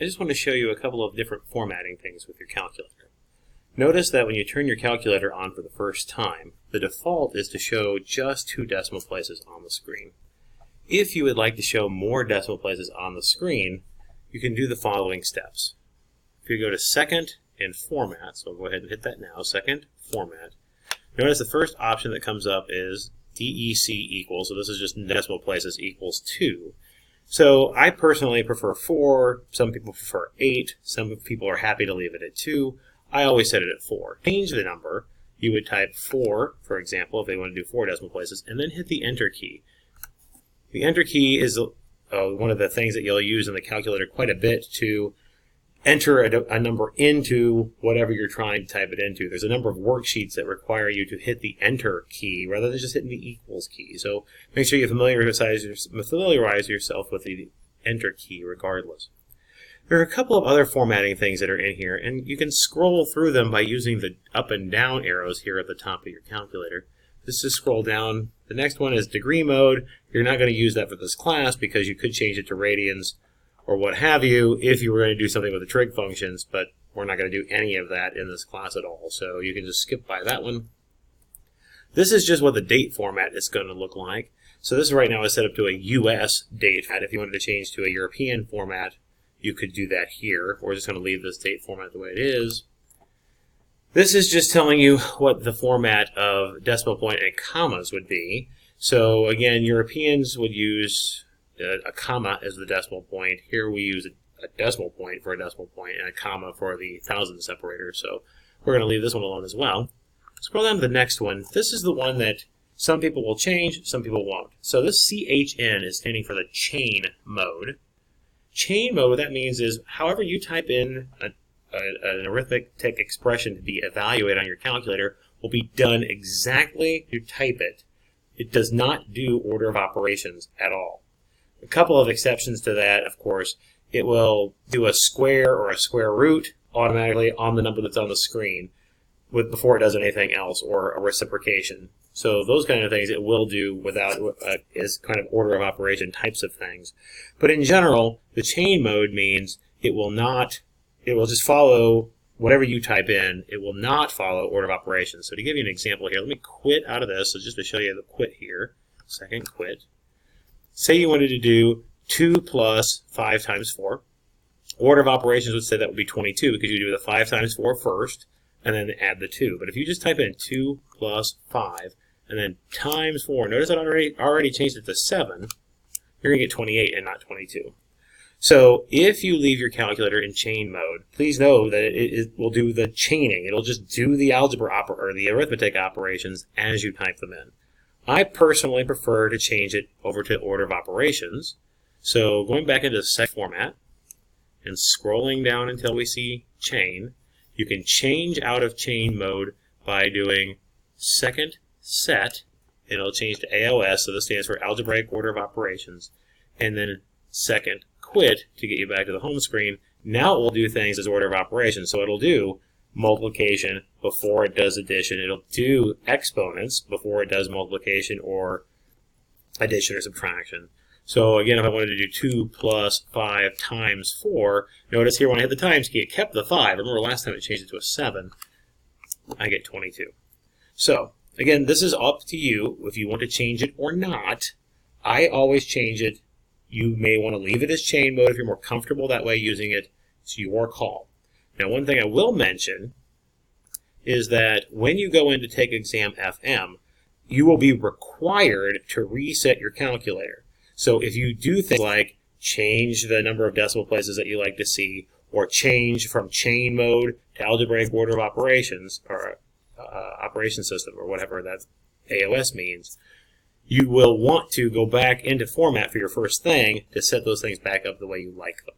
I just want to show you a couple of different formatting things with your calculator. Notice that when you turn your calculator on for the first time, the default is to show just 2 decimal places on the screen. If you would like to show more decimal places on the screen, you can do the following steps. If you go to Second and Format, so go ahead and hit that now, Second, Format. Notice the first option that comes up is DEC equals, so this is just decimal places equals 2. So I personally prefer 4, some people prefer 8, some people are happy to leave it at 2. I always set it at 4. Change the number, you would type 4, for example, if they want to do 4 decimal places, and then hit the Enter key. The Enter key is one of the things that you'll use in the calculator quite a bit to enter a number into whatever you're trying to type it into. There's a number of worksheets that require you to hit the Enter key rather than just hitting the equals key. So make sure you familiarize yourself with the Enter key regardless. There are a couple of other formatting things that are in here, and you can scroll through them by using the up and down arrows here at the top of your calculator. This is scroll down. The next one is degree mode. You're not going to use that for this class because you could change it to radians or what have you if you were going to do something with the trig functions, but we're not going to do any of that in this class at all, so you can just skip by that one. This is just what the date format is going to look like. So this right now is set up to a US date format. If you wanted to change to a European format, you could do that here. We're just going to leave this date format the way it is. This is just telling you what the format of decimal point and commas would be. So again, Europeans would use a comma as the decimal point. Here we use a decimal point for a decimal point and a comma for the thousand separator. So we're going to leave this one alone as well. Scroll down to the next one. This is the one that some people will change, some people won't. So this CHN is standing for the chain mode. Chain mode, what that means is however you type in an arithmetic expression to be evaluated on your calculator will be done exactly you type it. It does not do order of operations at all. A couple of exceptions to that, of course, it will do a square or a square root automatically on the number that's on the screen before it does anything else, or a reciprocation. So those kind of things it will do without as kind of order of operation types of things. But in general, the chain mode means it will just follow whatever you type in. It will not follow order of operations. So to give you an example here, let me quit out of this. So just to show you the quit here, second quit. Say you wanted to do 2 plus 5 times 4. Order of operations would say that would be 22 because you do the 5 times 4 first and then add the 2. But if you just type in 2 plus 5 and then times 4, notice I already changed it to 7, you're going to get 28 and not 22. So if you leave your calculator in chain mode, please know that it will do the chaining. It'll just do the algebra or the arithmetic operations as you type them in. I personally prefer to change it over to order of operations. So going back into the set format and scrolling down until we see chain, you can change out of chain mode by doing second set, and it'll change to AOS, so this stands for algebraic order of operations, and then second quit to get you back to the home screen. Now it will do things as order of operations, so it'll do multiplication before it does addition. It'll do exponents before it does multiplication or addition or subtraction. So again, if I wanted to do 2 plus 5 times 4, notice here when I hit the times key, it kept the 5. Remember last time it changed it to a 7. I get 22. So again, this is up to you if you want to change it or not. I always change it. You may want to leave it as chain mode if you're more comfortable that way using it. It's your call. Now, one thing I will mention is that when you go in to take exam FM, you will be required to reset your calculator. So if you do things like change the number of decimal places that you like to see, or change from chain mode to algebraic order of operations, or operation system, or whatever that AOS means, you will want to go back into format for your first thing to set those things back up the way you like them.